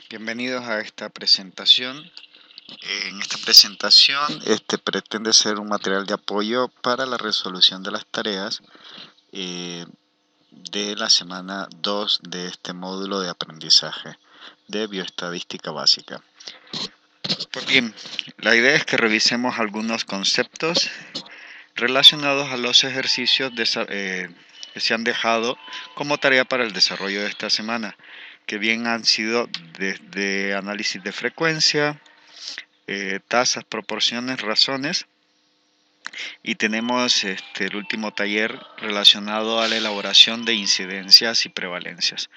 Bienvenidos a esta presentación. En esta presentación pretende ser un material de apoyo para la resolución de las tareas de la semana 2 de este módulo de aprendizaje de bioestadística básica. Pues bien, la idea es que revisemos algunos conceptos relacionados a los ejercicios que se han dejado como tarea para el desarrollo de esta semana, que bien han sido desde análisis de frecuencia, tasas, proporciones, razones, y tenemos el último taller relacionado a la elaboración de incidencias y prevalencias.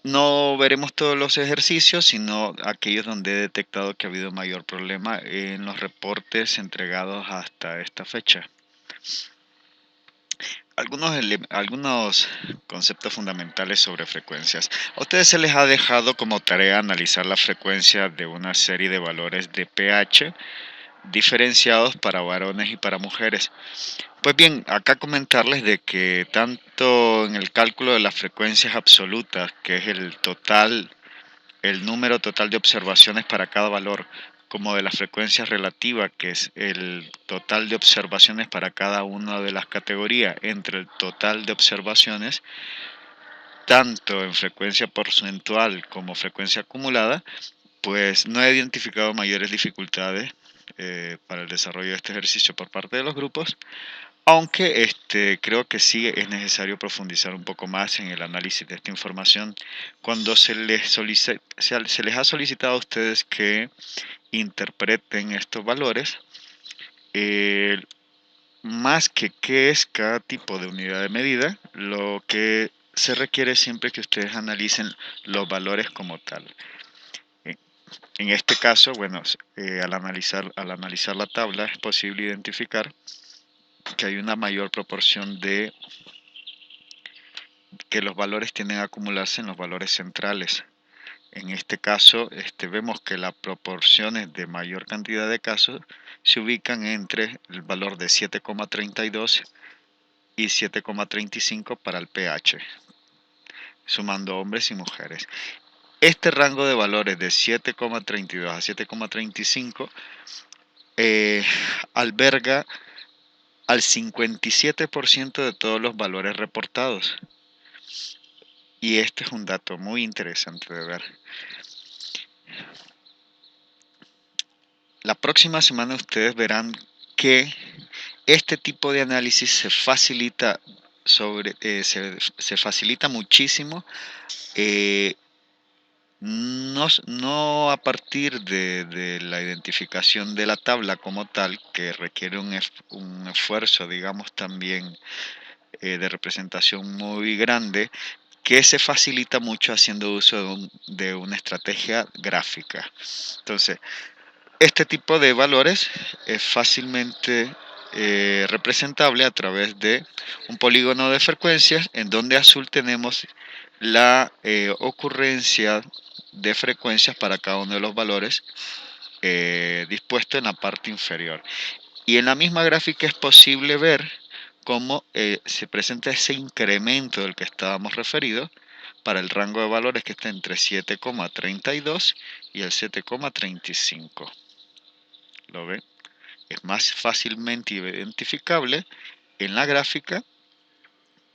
No veremos todos los ejercicios, sino aquellos donde he detectado que ha habido mayor problema en los reportes entregados hasta esta fecha. Algunos conceptos fundamentales sobre frecuencias. A ustedes se les ha dejado como tarea analizar la frecuencia de una serie de valores de pH diferenciados para varones y para mujeres. Pues bien, acá comentarles de que tanto en el cálculo de las frecuencias absolutas, que es el número total de observaciones para cada valor, como de la frecuencia relativa, que es el total de observaciones para cada una de las categorías entre el total de observaciones, tanto en frecuencia porcentual como frecuencia acumulada, pues no he identificado mayores dificultades para el desarrollo de este ejercicio por parte de los grupos, aunque creo que sí es necesario profundizar un poco más en el análisis de esta información cuando se les ha solicitado a ustedes que interpreten estos valores, eh, más que qué es cada tipo de unidad de medida, lo que se requiere siempre que ustedes analicen los valores como tal. En este caso, bueno, al analizar la tabla es posible identificar que hay una mayor proporción de que los valores tienden a acumularse en los valores centrales. En este caso, vemos que las proporciones de mayor cantidad de casos se ubican entre el valor de 7,32 y 7,35 para el pH, sumando hombres y mujeres. Este rango de valores de 7,32 a 7,35 alberga al 57% de todos los valores reportados. Y este es un dato muy interesante de ver. La próxima semana ustedes verán que este tipo de análisis se facilita muchísimo, no a partir de la identificación de la tabla como tal, que requiere un esfuerzo, digamos, también de representación muy grande, que se facilita mucho haciendo uso de una estrategia gráfica. Entonces, este tipo de valores es fácilmente representable a través de un polígono de frecuencias, en donde azul tenemos la ocurrencia de frecuencias para cada uno de los valores dispuesto en la parte inferior. Y en la misma gráfica es posible ver cómo se presenta ese incremento del que estábamos referidos para el rango de valores que está entre 7,32 y el 7,35. ¿Lo ven? Es más fácilmente identificable en la gráfica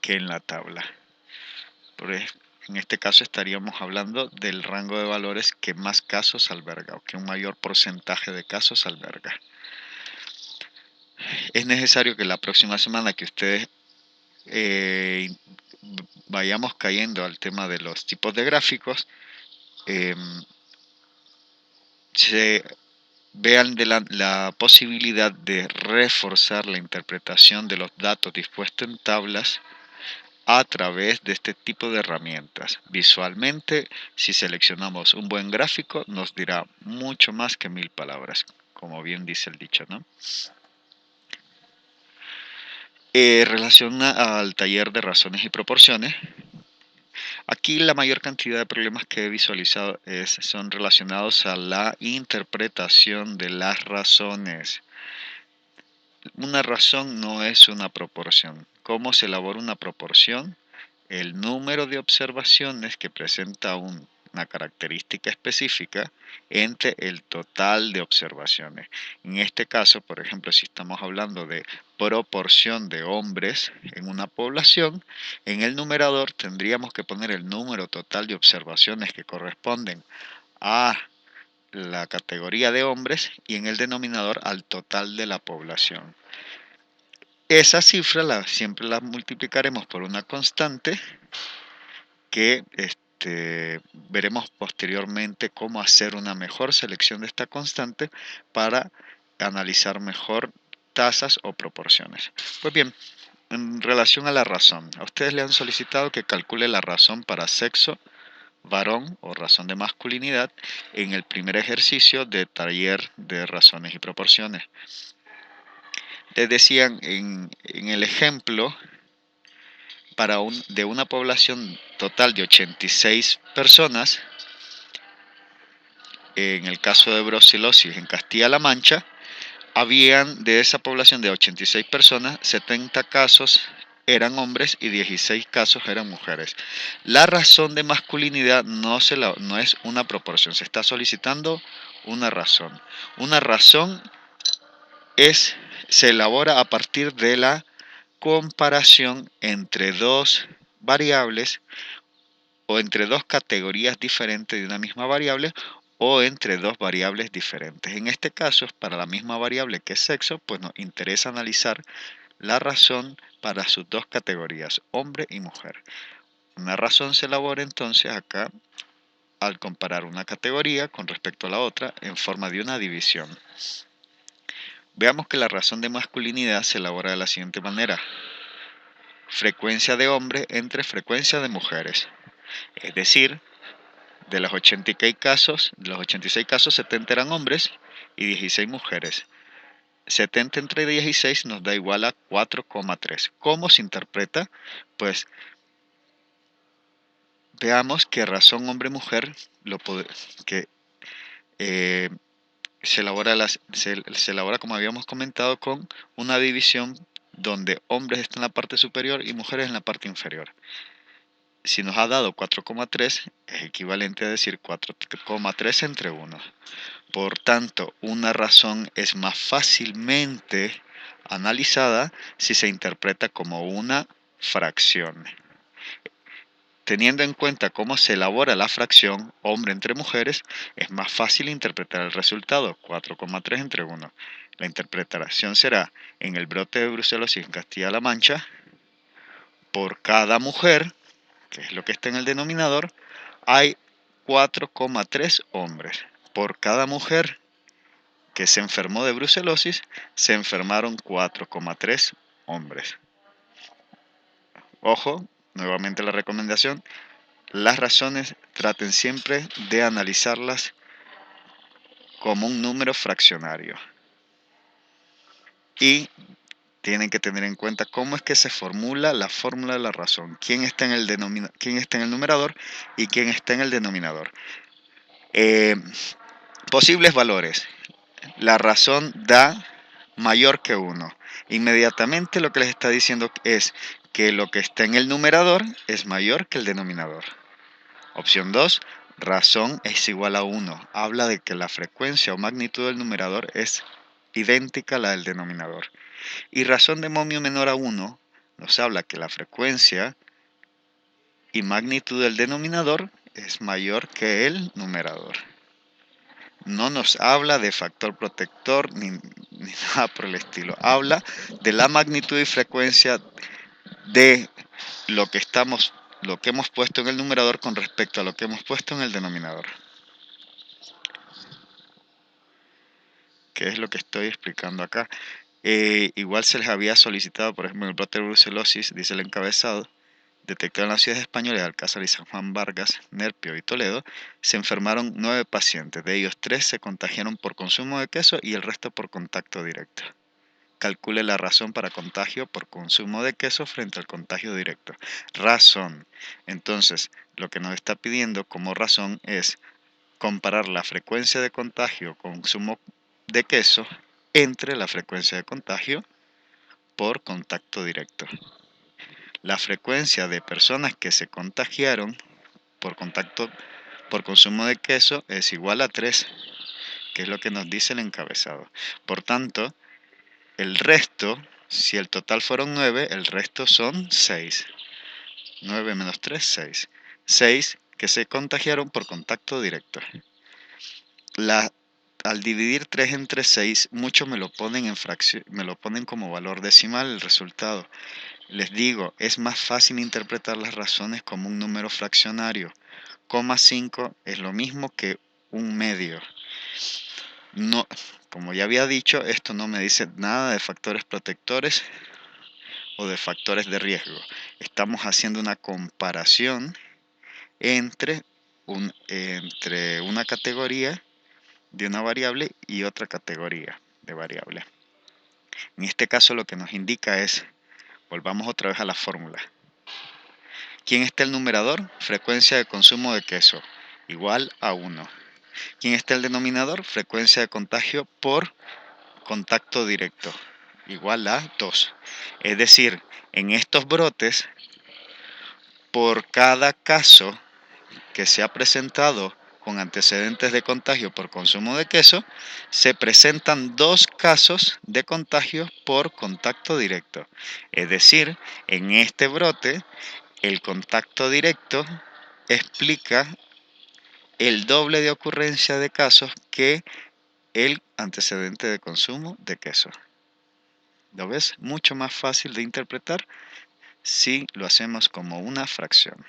que en la tabla. En este caso estaríamos hablando del rango de valores que más casos alberga, o que un mayor porcentaje de casos alberga. Es necesario que la próxima semana que ustedes vayamos cayendo al tema de los tipos de gráficos, se vean de la posibilidad de reforzar la interpretación de los datos dispuestos en tablas a través de este tipo de herramientas. Visualmente, si seleccionamos un buen gráfico, nos dirá mucho más que 1000 palabras, como bien dice el dicho, ¿no? Relaciona al taller de razones y proporciones. Aquí la mayor cantidad de problemas que he visualizado son relacionados a la interpretación de las razones. Una razón no es una proporción. ¿Cómo se elabora una proporción? El número de observaciones que presenta un una característica específica entre el total de observaciones. En este caso, por ejemplo, si estamos hablando de proporción de hombres en una población, en el numerador tendríamos que poner el número total de observaciones que corresponden a la categoría de hombres y en el denominador al total de la población. Esa cifra siempre la multiplicaremos por una constante que veremos posteriormente cómo hacer una mejor selección de esta constante para analizar mejor tasas o proporciones. Pues bien, en relación a la razón, a ustedes le han solicitado que calcule la razón para sexo varón o razón de masculinidad en el primer ejercicio de taller de razones y proporciones. Les decían en el ejemplo, de una población total de 86 personas, en el caso de brucelosis en Castilla-La Mancha, habían de esa población de 86 personas, 70 casos eran hombres y 16 casos eran mujeres. La razón de masculinidad no es una proporción, se está solicitando una razón. Una razón se elabora a partir de la comparación entre dos variables o entre dos categorías diferentes de una misma variable o entre dos variables diferentes. En este caso, para la misma variable que es sexo, pues nos interesa analizar la razón para sus dos categorías, hombre y mujer. Una razón se elabora entonces acá al comparar una categoría con respecto a la otra en forma de una división. Veamos que la razón de masculinidad se elabora de la siguiente manera. Frecuencia de hombres entre frecuencia de mujeres. Es decir, de los 86 casos, 70 eran hombres y 16 mujeres. 70 entre 16 nos da igual a 4,3. ¿Cómo se interpreta? Pues veamos que razón hombre-mujer se elabora, como habíamos comentado, con una división donde hombres están en la parte superior y mujeres en la parte inferior. Si nos ha dado 4,3, es equivalente a decir 4,3 entre 1. Por tanto, una razón es más fácilmente analizada si se interpreta como una fracción. Teniendo en cuenta cómo se elabora la fracción hombre entre mujeres, es más fácil interpretar el resultado, 4,3 entre 1. La interpretación será, en el brote de brucelosis en Castilla-La Mancha, por cada mujer, que es lo que está en el denominador, hay 4,3 hombres. Por cada mujer que se enfermó de brucelosis, se enfermaron 4,3 hombres. Ojo, nuevamente la recomendación, las razones traten siempre de analizarlas como un número fraccionario. Y tienen que tener en cuenta cómo es que se formula la fórmula de la razón. Quién está en el numerador y quién está en el denominador. Posibles valores. La razón da mayor que 1. Inmediatamente lo que les está diciendo es que lo que está en el numerador es mayor que el denominador. Opción 2, razón es igual a 1. Habla de que la frecuencia o magnitud del numerador es idéntica a la del denominador. Y razón de momio menor a 1 nos habla que la frecuencia y magnitud del denominador es mayor que el numerador. No nos habla de factor protector ni nada por el estilo. Habla de la magnitud y frecuencia de lo que hemos puesto en el numerador con respecto a lo que hemos puesto en el denominador. ¿Qué es lo que estoy explicando acá? Igual se les había solicitado, por ejemplo, en el brote de brucelosis, dice el encabezado, detectado en las ciudades españolas de Alcázar y San Juan Vargas, Nerpio y Toledo, se enfermaron 9 pacientes. De ellos 3 se contagiaron por consumo de queso y el resto por contacto directo. Calcule la razón para contagio por consumo de queso frente al contagio directo. Razón. Entonces, lo que nos está pidiendo como razón es comparar la frecuencia de contagio con consumo de queso entre la frecuencia de contagio por contacto directo. La frecuencia de personas que se contagiaron por contacto por consumo de queso es igual a 3, que es lo que nos dice el encabezado. Por tanto, el resto, si el total fueron 9, el resto son 6. 9 menos 3, 6. 6 que se contagiaron por contacto directo. Al dividir 3 entre 6, muchos me lo ponen en fracción, me lo ponen como valor decimal el resultado. Les digo, es más fácil interpretar las razones como un número fraccionario. 0,5 es lo mismo que un medio. No, como ya había dicho, esto no me dice nada de factores protectores o de factores de riesgo. Estamos haciendo una comparación entre una categoría de una variable y otra categoría de variable. En este caso lo que nos indica es, volvamos otra vez a la fórmula. ¿Quién está el numerador? Frecuencia de consumo de queso, igual a 1. ¿Quién está el denominador? Frecuencia de contagio por contacto directo, igual a 2. Es decir, en estos brotes, por cada caso que se ha presentado con antecedentes de contagio por consumo de queso, se presentan 2 casos de contagio por contacto directo. Es decir, en este brote, el contacto directo explica el doble de ocurrencia de casos que el antecedente de consumo de queso. ¿Lo ves? Mucho más fácil de interpretar si lo hacemos como una fracción.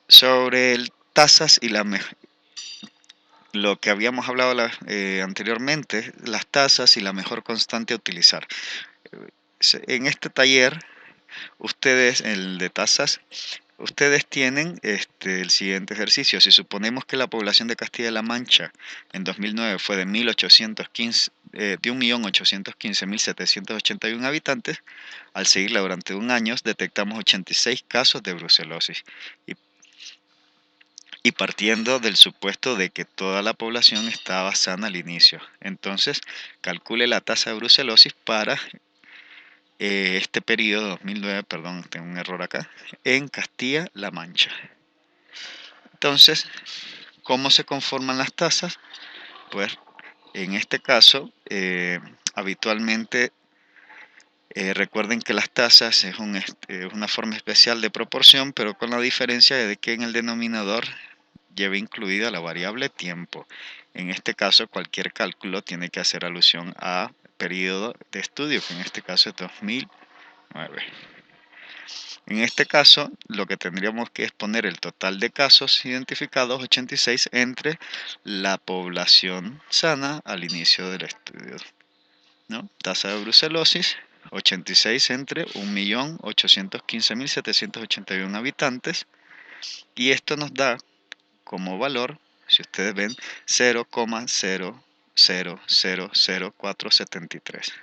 Sobre el tasas y lo que habíamos hablado anteriormente, las tasas y la mejor constante a utilizar. En este taller, ustedes, el de tasas, ustedes tienen el siguiente ejercicio. Si suponemos que la población de Castilla-La Mancha en 2009 fue de 1.815.781 habitantes, al seguirla durante un año detectamos 86 casos de brucelosis. Y partiendo del supuesto de que toda la población estaba sana al inicio. Entonces, calcule la tasa de brucelosis para este periodo 2009, perdón, tengo un error acá, en Castilla-La Mancha. Entonces, ¿cómo se conforman las tasas? Pues en este caso, habitualmente recuerden que las tasas es una forma especial de proporción, pero con la diferencia de que en el denominador lleva incluida la variable tiempo. En este caso, cualquier cálculo tiene que hacer alusión a periodo de estudio, que en este caso es 2009. En este caso, lo que tendríamos que es poner el total de casos identificados, 86, entre la población sana al inicio del estudio, ¿no? Tasa de brucelosis, 86 entre 1.815.781 habitantes, y esto nos da como valor, si ustedes ven, 0,000473.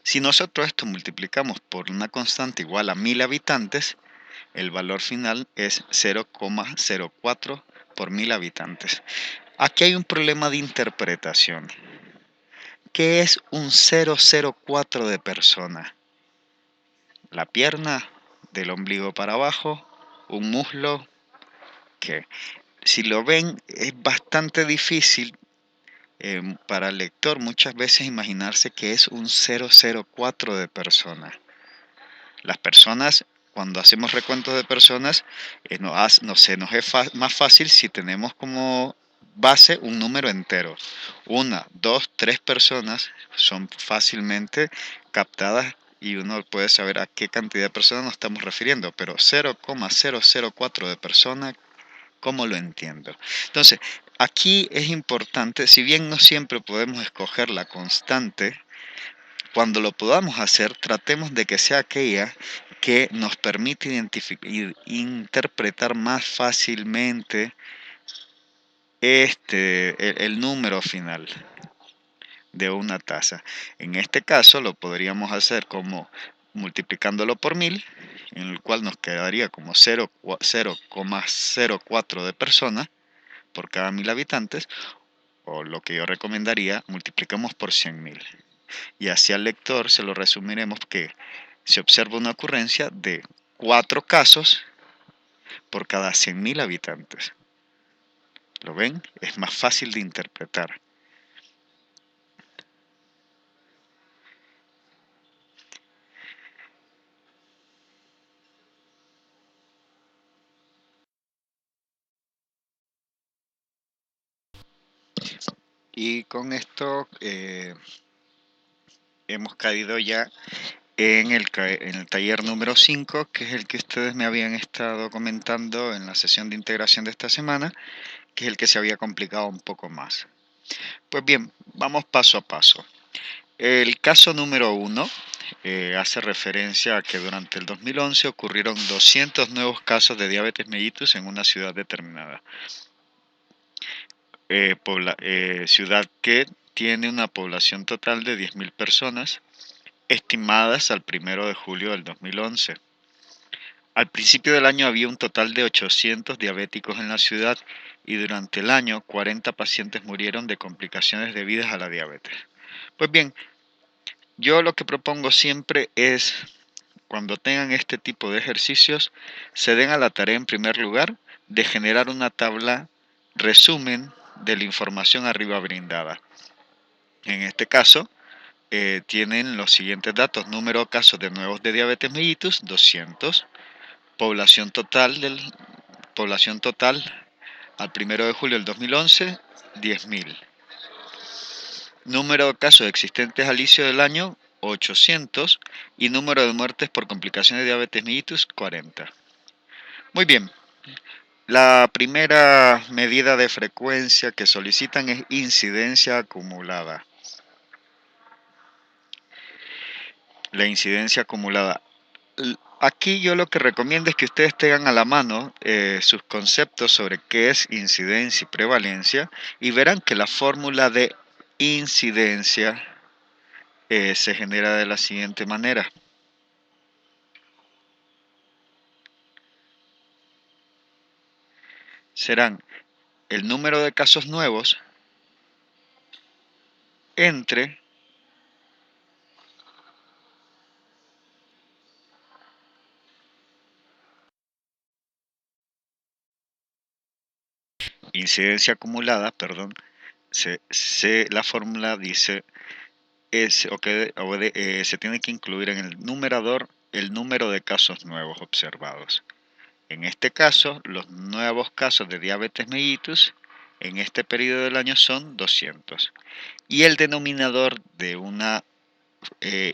Si nosotros esto multiplicamos por una constante igual a 1000 habitantes, el valor final es 0,04 por 1000 habitantes. Aquí hay un problema de interpretación. ¿Qué es un 0,04 de persona? La pierna, del ombligo para abajo, un muslo, ¿qué? Si lo ven, es bastante difícil para el lector muchas veces imaginarse que es un 0,04 de persona. Las personas, cuando hacemos recuentos de personas, se nos es más fácil si tenemos como base un número entero. 1, 2, 3 personas son fácilmente captadas y uno puede saber a qué cantidad de personas nos estamos refiriendo, pero 0,004 de personas, ¿cómo lo entiendo? Entonces, aquí es importante, si bien no siempre podemos escoger la constante, cuando lo podamos hacer, tratemos de que sea aquella que nos permite interpretar más fácilmente el número final de una tasa. En este caso lo podríamos hacer como multiplicándolo por 1000, en el cual nos quedaría como 0,04 de personas por cada 1000 habitantes, o lo que yo recomendaría, multiplicamos por 100.000. Y así al lector se lo resumiremos que se observa una ocurrencia de 4 casos por cada 100.000 habitantes. ¿Lo ven? Es más fácil de interpretar. Y con esto hemos caído ya en el taller número 5, que es el que ustedes me habían estado comentando en la sesión de integración de esta semana, que es el que se había complicado un poco más. Pues bien, vamos paso a paso. El caso número 1 hace referencia a que durante el 2011 ocurrieron 200 nuevos casos de diabetes mellitus en una ciudad determinada. Ciudad que tiene una población total de 10.000 personas, estimadas al 1 de julio del 2011. Al principio del año había un total de 800 diabéticos en la ciudad y durante el año 40 pacientes murieron de complicaciones debidas a la diabetes. Pues bien, yo lo que propongo siempre es, cuando tengan este tipo de ejercicios, se den a la tarea en primer lugar de generar una tabla resumen de la información arriba brindada. En este caso, tienen los siguientes datos: número de casos de nuevos de diabetes mellitus, 200. Población total al 1 de julio del 2011, 10.000. Número de casos existentes al inicio del año, 800. Y número de muertes por complicaciones de diabetes mellitus, 40. Muy bien. La primera medida de frecuencia que solicitan es incidencia acumulada. La incidencia acumulada. Aquí yo lo que recomiendo es que ustedes tengan a la mano sus conceptos sobre qué es incidencia y prevalencia, y verán que la fórmula de incidencia se genera de la siguiente manera. Serán el número de casos nuevos entre incidencia acumulada, perdón, la fórmula dice se tiene que incluir en el numerador el número de casos nuevos observados. En este caso, los nuevos casos de diabetes mellitus en este periodo del año son 200. Y el denominador de una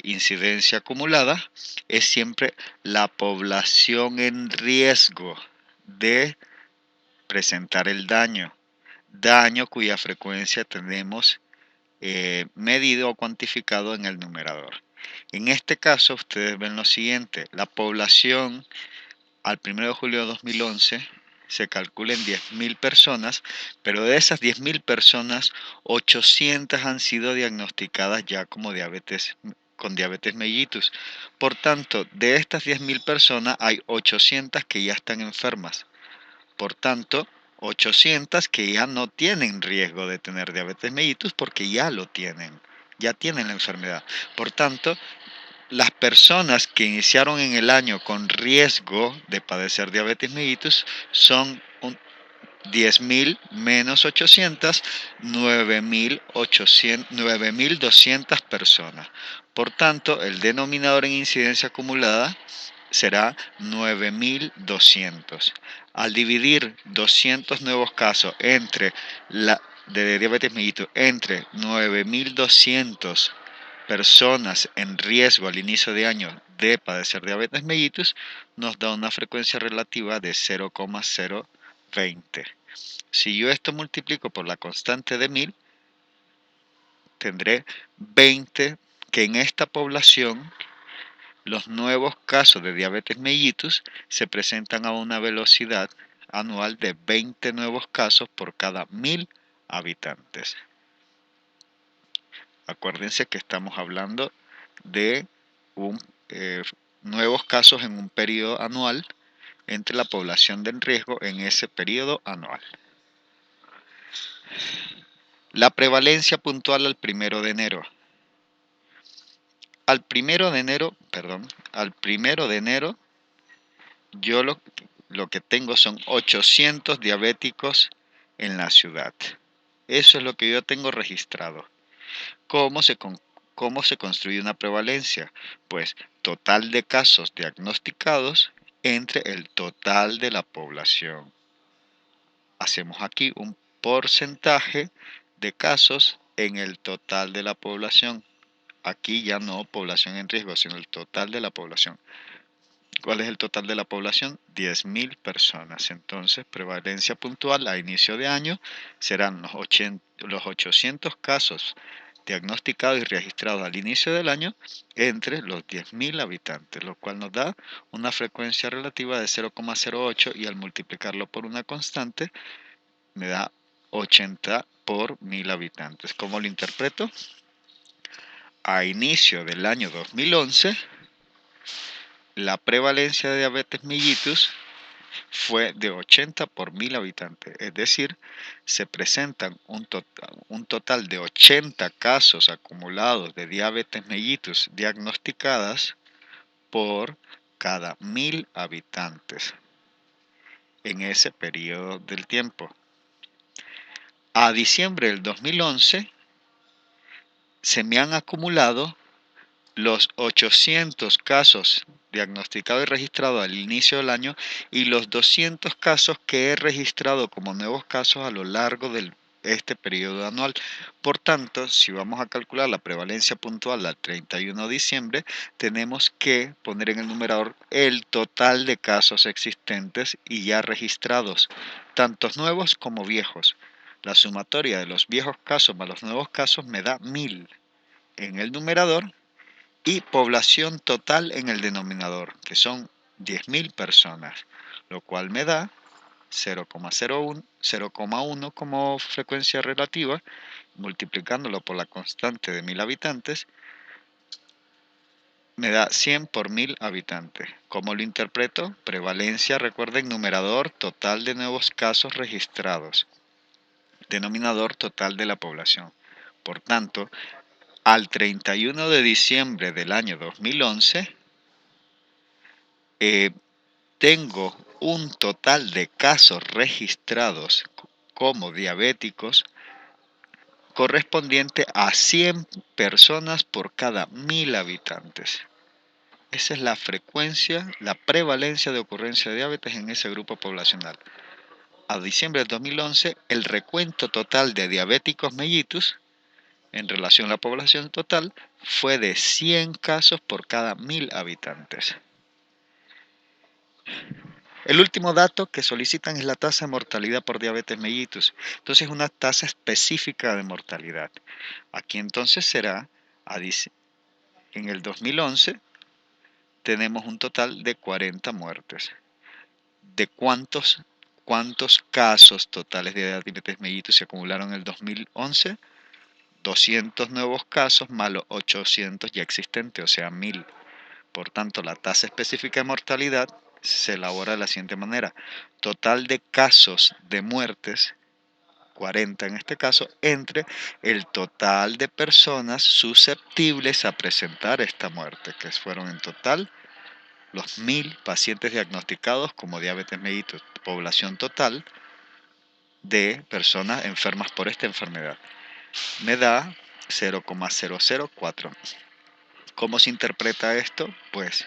incidencia acumulada es siempre la población en riesgo de presentar el daño cuya frecuencia tenemos medido o cuantificado en el numerador. En este caso, ustedes ven lo siguiente: la población al 1 de julio de 2011 se calcula en 10.000 personas, pero de esas 10.000 personas, 800 han sido diagnosticadas ya como con diabetes mellitus. Por tanto, de estas 10.000 personas hay 800 que ya están enfermas. Por tanto, 800 que ya no tienen riesgo de tener diabetes mellitus porque ya lo tienen, ya tienen la enfermedad. Por tanto, las personas que iniciaron en el año con riesgo de padecer diabetes mellitus son 10.000 menos 800, 9.200 personas. Por tanto, el denominador en incidencia acumulada será 9.200. Al dividir 200 nuevos casos de diabetes mellitus entre 9.200 personas en riesgo al inicio de año de padecer diabetes mellitus, nos da una frecuencia relativa de 0,020. Si yo esto multiplico por la constante de 1000, tendré 20, que en esta población los nuevos casos de diabetes mellitus se presentan a una velocidad anual de 20 nuevos casos por cada 1000 habitantes. Acuérdense que estamos hablando de nuevos casos en un periodo anual entre la población de riesgo en ese periodo anual. La prevalencia puntual al 1 de enero. al primero de enero, yo lo que tengo son 800 diabéticos en la ciudad. Eso es lo que yo tengo registrado. ¿Cómo cómo se construye una prevalencia? Pues total de casos diagnosticados entre el total de la población. Hacemos aquí un porcentaje de casos en el total de la población. Aquí ya no población en riesgo, sino el total de la población. ¿Cuál es el total de la población? 10.000 personas. Entonces, prevalencia puntual a inicio de año serán los 800 casos diagnosticados y registrados al inicio del año entre los 10.000 habitantes, lo cual nos da una frecuencia relativa de 0,08 y al multiplicarlo por una constante me da 80 por 1000 habitantes. ¿Cómo lo interpreto? A inicio del año 2011, la prevalencia de diabetes mellitus fue de 80 por 1000 habitantes, es decir, se presentan un total de 80 casos acumulados de diabetes mellitus diagnosticadas por cada 1000 habitantes en ese periodo del tiempo. A diciembre del 2011 se me han acumulado los 800 casos diagnosticados y registrados al inicio del año y los 200 casos que he registrado como nuevos casos a lo largo de este periodo anual. Por tanto, si vamos a calcular la prevalencia puntual al 31 de diciembre, tenemos que poner en el numerador el total de casos existentes y ya registrados, tantos nuevos como viejos. La sumatoria de los viejos casos más los nuevos casos me da 1000 en el numerador y población total en el denominador, que son 10.000 personas, lo cual me da 0,1 como frecuencia relativa, multiplicándolo por la constante de 1000 habitantes, me da 100 por 1000 habitantes. ¿Cómo lo interpreto? Prevalencia, recuerden, numerador total de nuevos casos registrados, denominador total de la población. Por tanto, al 31 de diciembre del año 2011, tengo un total de casos registrados como diabéticos correspondiente a 100 personas por cada 1000 habitantes. Esa es la frecuencia, la prevalencia de ocurrencia de diabetes en ese grupo poblacional. A diciembre de 2011, el recuento total de diabéticos mellitus en relación a la población total fue de 100 casos por cada 1000 habitantes. El último dato que solicitan es la tasa de mortalidad por diabetes mellitus. Entonces, una tasa específica de mortalidad. Aquí entonces será, en el 2011, tenemos un total de 40 muertes. ¿De cuántos casos totales de diabetes mellitus se acumularon en el 2011? 200 nuevos casos más los 800 ya existentes, o sea, 1000. Por tanto, la tasa específica de mortalidad se elabora de la siguiente manera. Total de casos de muertes, 40 en este caso, entre el total de personas susceptibles a presentar esta muerte, que fueron en total los 1000 pacientes diagnosticados como diabetes mellitus, población total de personas enfermas por esta enfermedad. Me da 0,004. ¿Cómo se interpreta esto? Pues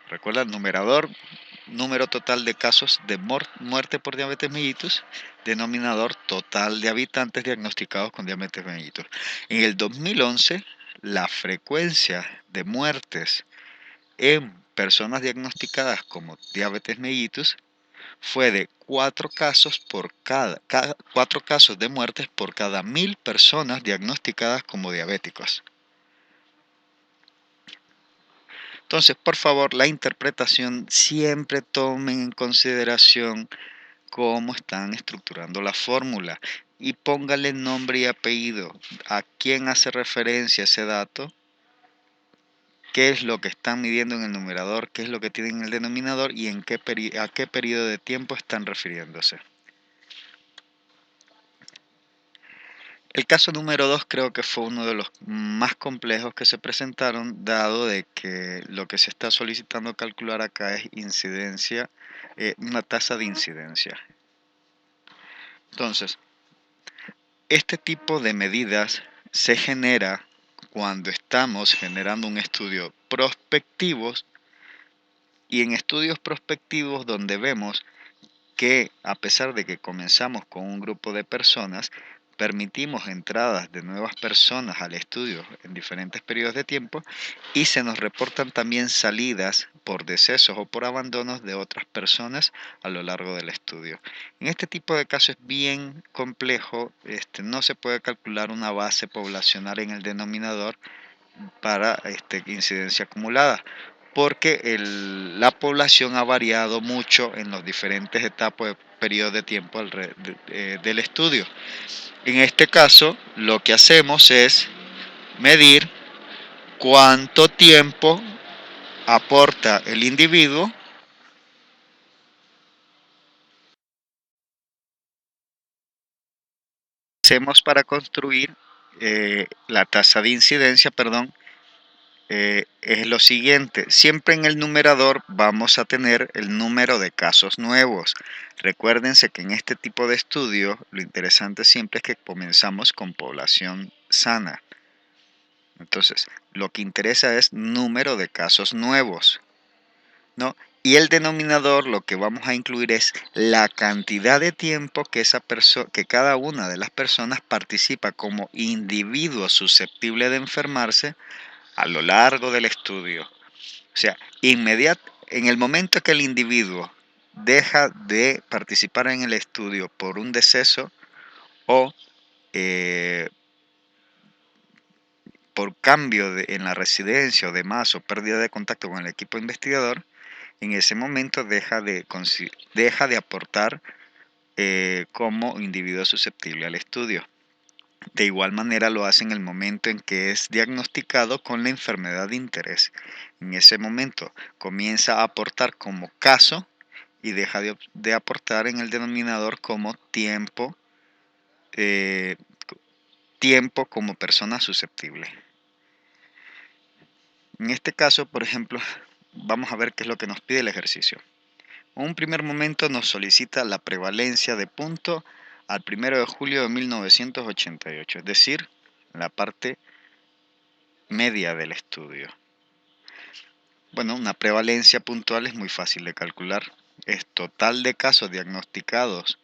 recuerda el numerador, número total de casos de muerte por diabetes mellitus, denominador total de habitantes diagnosticados con diabetes mellitus. En el 2011, la frecuencia de muertes en personas diagnosticadas como diabetes mellitus fue de 4 casos de muertes por cada 1000 personas diagnosticadas como diabéticos. Entonces, por favor, la interpretación siempre tomen en consideración cómo están estructurando la fórmula y póngale nombre y apellido, a quién hace referencia ese dato, qué es lo que están midiendo en el numerador, qué es lo que tienen en el denominador y a qué periodo de tiempo están refiriéndose. El caso número 2 creo que fue uno de los más complejos que se presentaron, dado de que lo que se está solicitando calcular acá es incidencia, una tasa de incidencia. Entonces, este tipo de medidas se genera cuando estamos generando un estudio prospectivo, y en estudios prospectivos donde vemos que a pesar de que comenzamos con un grupo de personas, permitimos entradas de nuevas personas al estudio en diferentes periodos de tiempo y se nos reportan también salidas por decesos o por abandonos de otras personas a lo largo del estudio. En este tipo de casos es bien complejo, no se puede calcular una base poblacional en el denominador para incidencia acumulada, porque la población ha variado mucho en los diferentes etapas de periodos de tiempo del estudio. En este caso, lo que hacemos es medir cuánto tiempo aporta el individuo hacemos para construir la tasa de incidencia, perdón, es lo siguiente, siempre en el numerador vamos a tener el número de casos nuevos. Recuérdense que en este tipo de estudio lo interesante siempre es que comenzamos con población sana. Entonces, lo que interesa es número de casos nuevos, ¿no? Y el denominador lo que vamos a incluir es la cantidad de tiempo que, que cada una de las personas participa como individuo susceptible de enfermarse a lo largo del estudio. O sea, en el momento que el individuo deja de participar en el estudio por un deceso o eh, por cambio en la residencia o demás o pérdida de contacto con el equipo investigador, en ese momento deja de aportar como individuo susceptible al estudio. De igual manera lo hace en el momento en que es diagnosticado con la enfermedad de interés. En ese momento comienza a aportar como caso y deja de aportar en el denominador como eh, tiempo como persona susceptible. En este caso, por ejemplo, vamos a ver qué es lo que nos pide el ejercicio. En un primer momento nos solicita la prevalencia de punto al 1 de julio de 1988, es decir, la parte media del estudio. Bueno, una prevalencia puntual es muy fácil de calcular. Es total de casos diagnosticados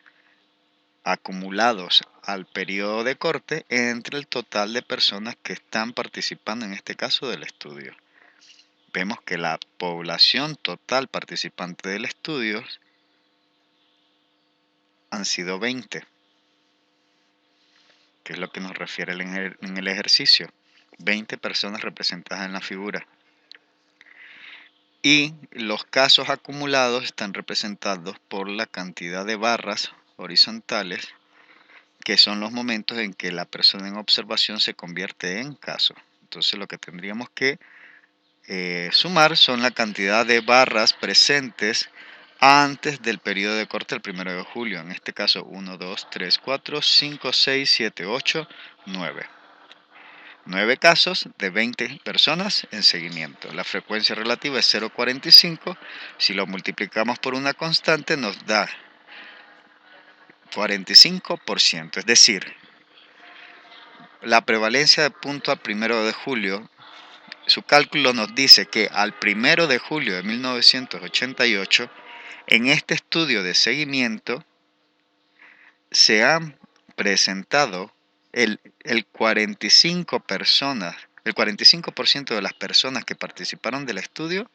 acumulados al periodo de corte entre el total de personas que están participando en este caso del estudio. Vemos que la población total participante del estudio han sido 20, que es lo que nos refiere en el ejercicio. 20 personas representadas en la figura. Y los casos acumulados están representados por la cantidad de barras horizontales, que son los momentos en que la persona en observación se convierte en caso. Entonces lo que tendríamos que sumar son la cantidad de barras presentes antes del periodo de corte del 1 de julio. En este caso 1, 2, 3, 4, 5, 6, 7, 8, 9. 9 casos de 20 personas en seguimiento. La frecuencia relativa es 0,45. Si lo multiplicamos por una constante nos da 45%. Es decir, la prevalencia de punto al 1 de julio, su cálculo nos dice que al 1 de julio de 1988, en este estudio de seguimiento, se han presentado el 45% de las personas que participaron del estudio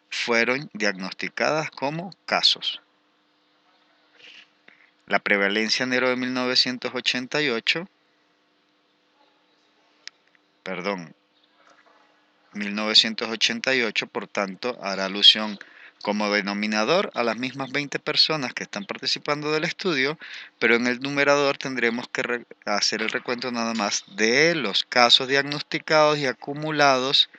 fueron diagnosticadas como casos. La prevalencia en enero de 1988, 1988, por tanto, hará alusión como denominador a las mismas 20 personas que están participando del estudio, pero en el numerador tendremos que hacer el recuento nada más de los casos diagnosticados y acumulados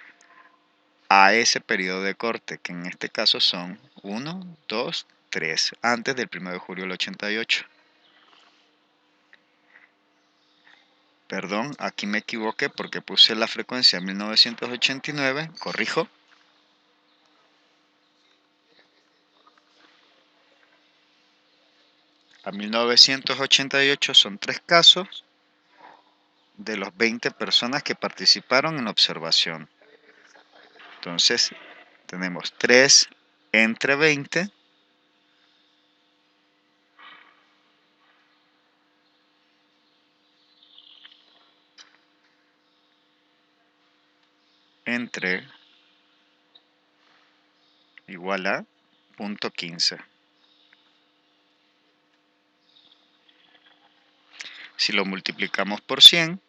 a ese periodo de corte, que en este caso son 1, 2, 3, antes del 1 de julio del 88. Perdón, aquí me equivoqué porque puse la frecuencia 1989, corrijo. A 1988 son 3 casos de los 20 personas que participaron en la observación. Entonces, tenemos 3 entre 20 entre igual a 0.15. Si lo multiplicamos por 100,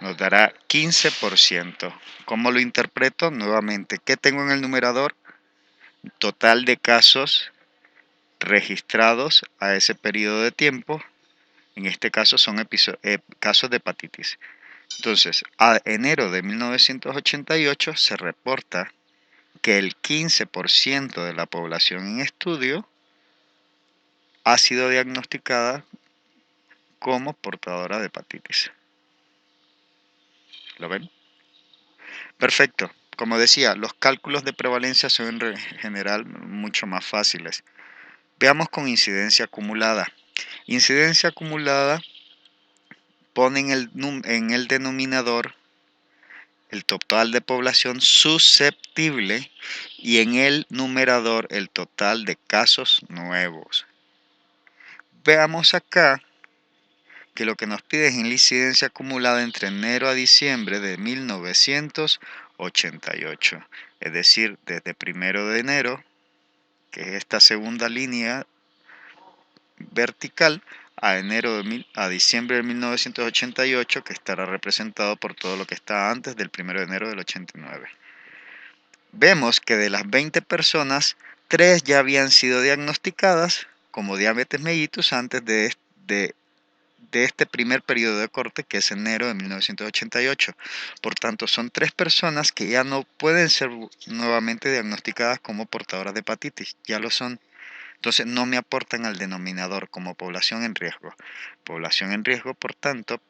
nos dará 15%. ¿Cómo lo interpreto? Nuevamente, ¿qué tengo en el numerador? Total de casos registrados a ese periodo de tiempo. En este caso son casos de hepatitis. Entonces, a enero de 1988 se reporta que el 15% de la población en estudio ha sido diagnosticada como portadora de hepatitis. ¿Lo ven? Perfecto. Como decía, los cálculos de prevalencia son en general mucho más fáciles. Veamos con incidencia acumulada. Incidencia acumulada pone en el denominador el total de población susceptible y en el numerador el total de casos nuevos. Veamos acá que lo que nos pide es la incidencia acumulada entre enero a diciembre de 1988, es decir, desde 1 de enero, que es esta segunda línea vertical, a diciembre de 1988, que estará representado por todo lo que está antes del 1 de enero del 89. Vemos que de las 20 personas, 3 ya habían sido diagnosticadas como diabetes mellitus antes de este primer periodo de corte, que es enero de 1988. Por tanto, son 3 personas que ya no pueden ser nuevamente diagnosticadas como portadoras de hepatitis, ya lo son. Entonces no me aportan al denominador como población en riesgo. Población en riesgo, por tanto,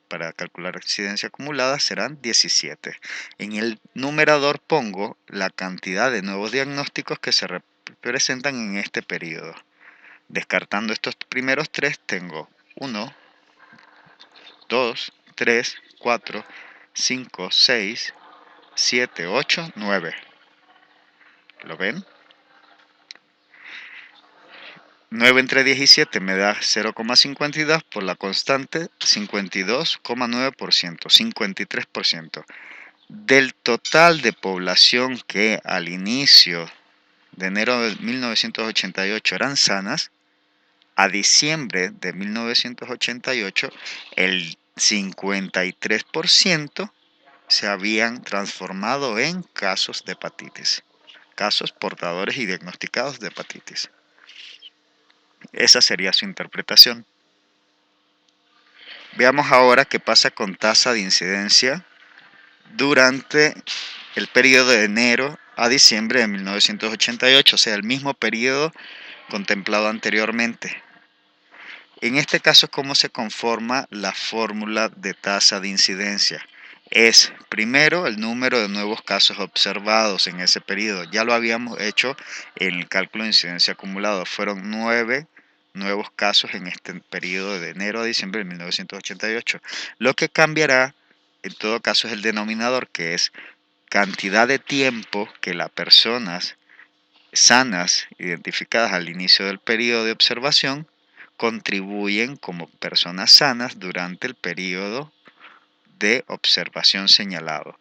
para calcular incidencia acumulada serán 17. En el numerador pongo la cantidad de nuevos diagnósticos que se presentan en este periodo. Descartando estos primeros 3, tengo 1, 2, 3, 4, 5, 6, 7, 8, 9. ¿Lo ven? 9 entre 17 me da 0,52 por la constante 52,9%, 53%. Del total de población que al inicio de enero de 1988 eran sanas, a diciembre de 1988 el 53% se habían transformado en casos de hepatitis, casos portadores y diagnosticados de hepatitis. Esa sería su interpretación. Veamos ahora qué pasa con tasa de incidencia durante el periodo de enero a diciembre de 1988, o sea, el mismo periodo contemplado anteriormente. En este caso, ¿cómo se conforma la fórmula de tasa de incidencia? Es primero el número de nuevos casos observados en ese periodo. Ya lo habíamos hecho en el cálculo de incidencia acumulado. Fueron 9 nuevos casos en este periodo de enero a diciembre de 1988. Lo que cambiará en todo caso es el denominador, que es cantidad de tiempo que las personas sanas identificadas al inicio del periodo de observación contribuyen como personas sanas durante el periodo de observación señalado.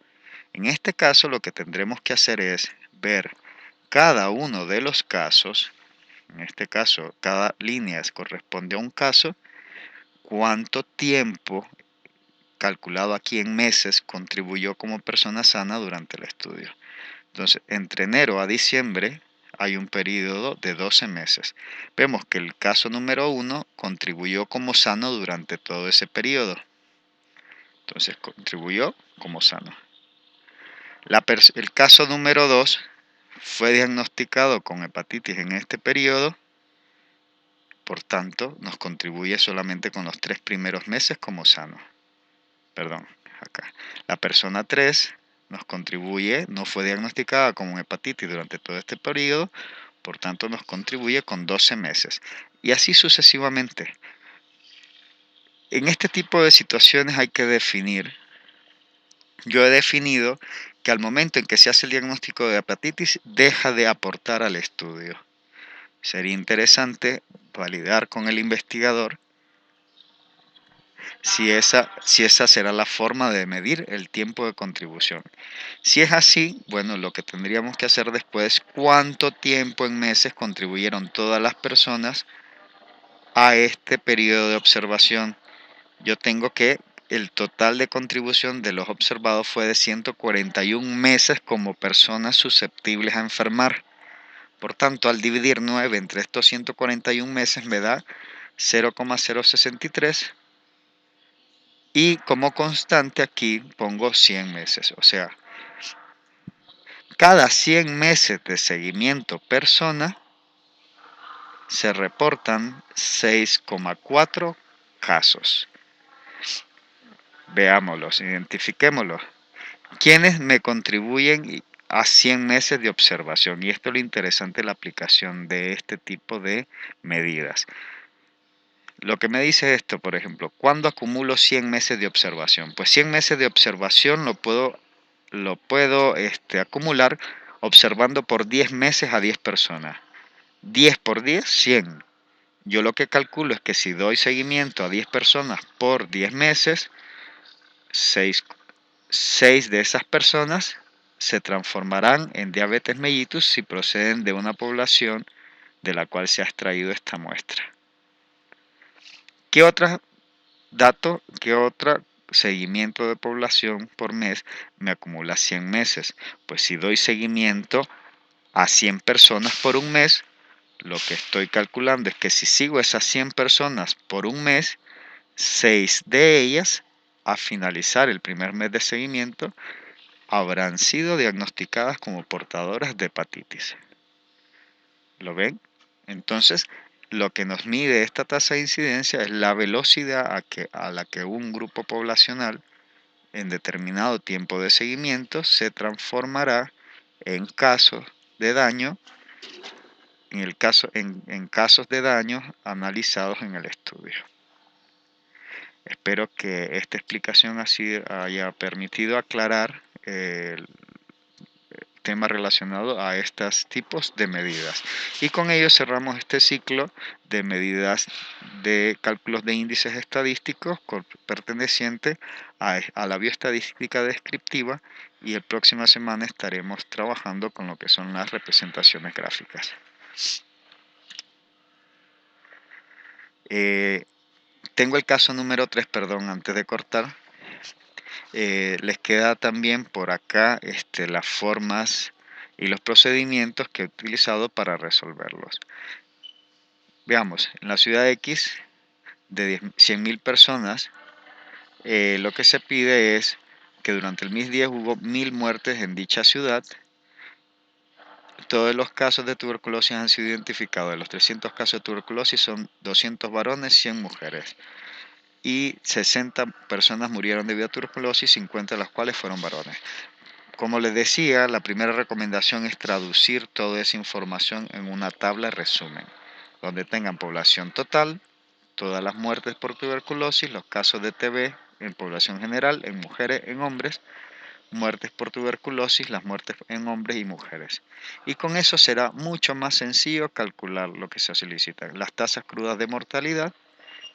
En este caso lo que tendremos que hacer es ver cada uno de los casos, en este caso cada línea corresponde a un caso, cuánto tiempo calculado aquí en meses contribuyó como persona sana durante el estudio. Entonces, entre enero a diciembre hay un periodo de 12 meses. Vemos que el caso número 1 contribuyó como sano durante todo ese periodo. Entonces, contribuyó como sano. El caso número 2 fue diagnosticado con hepatitis en este periodo, por tanto, nos contribuye solamente con los 3 primeros meses como sano. Perdón, acá. La persona 3 nos contribuye, no fue diagnosticada como hepatitis durante todo este periodo, por tanto nos contribuye con 12 meses. Y así sucesivamente. En este tipo de situaciones hay que definir. Yo he definido que al momento en que se hace el diagnóstico de hepatitis, deja de aportar al estudio. Sería interesante validar con el investigador si esa será la forma de medir el tiempo de contribución. Si es así, bueno, lo que tendríamos que hacer después es cuánto tiempo en meses contribuyeron todas las personas a este periodo de observación. Yo tengo que el total de contribución de los observados fue de 141 meses como personas susceptibles a enfermar. Por tanto, al dividir 9 entre estos 141 meses me da 0,063 y como constante aquí pongo 100 meses. O sea, cada 100 meses de seguimiento persona se reportan 6,4 casos. Veámoslos, identifiquémoslos. ¿Quiénes me contribuyen a 100 meses de observación? Y esto es lo interesante de la aplicación de este tipo de medidas. Lo que me dice esto, por ejemplo, ¿cuándo acumulo 100 meses de observación? Pues 100 meses de observación lo puedo acumular observando por 10 meses a 10 personas. 10 por 10, 100. Yo lo que calculo es que si doy seguimiento a 10 personas por 10 meses, 6 de esas personas se transformarán en diabetes mellitus si proceden de una población de la cual se ha extraído esta muestra. ¿Qué otro dato, qué otro seguimiento de población por mes me acumula 100 meses? Pues si doy seguimiento a 100 personas por un mes, lo que estoy calculando es que si sigo esas 100 personas por un mes, 6 de ellas, a finalizar el primer mes de seguimiento, habrán sido diagnosticadas como portadoras de hepatitis. ¿Lo ven? Entonces, lo que nos mide esta tasa de incidencia es la velocidad a la que un grupo poblacional en determinado tiempo de seguimiento se transformará en casos de daño, en casos de daño analizados en el estudio. Espero que esta explicación así haya permitido aclarar el tema relacionado a estos tipos de medidas. Y con ello cerramos este ciclo de medidas de cálculos de índices estadísticos perteneciente a la bioestadística descriptiva, y la próxima semana estaremos trabajando con lo que son las representaciones gráficas. Tengo el caso número 3, perdón, antes de cortar. Les queda también por acá las formas y los procedimientos que he utilizado para resolverlos. Veamos, en la ciudad X de 100.000 personas, lo que se pide es que durante el mes 10 hubo 1.000 muertes en dicha ciudad. Todos los casos de tuberculosis han sido identificados. De los 300 casos de tuberculosis son 200 varones, 100 mujeres. Y 60 personas murieron debido a tuberculosis, 50 de las cuales fueron varones. Como les decía, la primera recomendación es traducir toda esa información en una tabla resumen, donde tengan población total, todas las muertes por tuberculosis, los casos de TB en población general, en mujeres, en hombres, muertes por tuberculosis, las muertes en hombres y mujeres. Y con eso será mucho más sencillo calcular lo que se solicita. Las tasas crudas de mortalidad,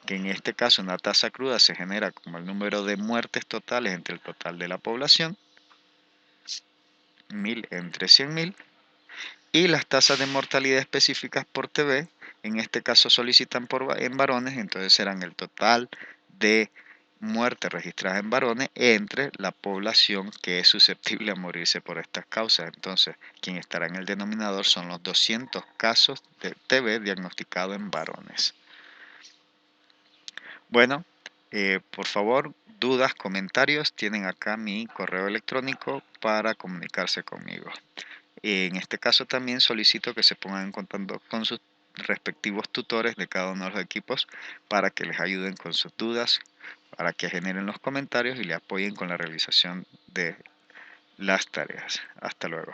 que en este caso una tasa cruda se genera como el número de muertes totales entre el total de la población, 1.000 entre 100.000, y las tasas de mortalidad específicas por TB, en este caso solicitan en varones, entonces serán el total de muertes registradas en varones entre la población que es susceptible a morirse por estas causas. Entonces, quien estará en el denominador son los 200 casos de TB diagnosticados en varones. Bueno, por favor, dudas, comentarios, tienen acá mi correo electrónico para comunicarse conmigo. En este caso también solicito que se pongan en contacto con sus respectivos tutores de cada uno de los equipos para que les ayuden con sus dudas, para que generen los comentarios y le apoyen con la realización de las tareas. Hasta luego.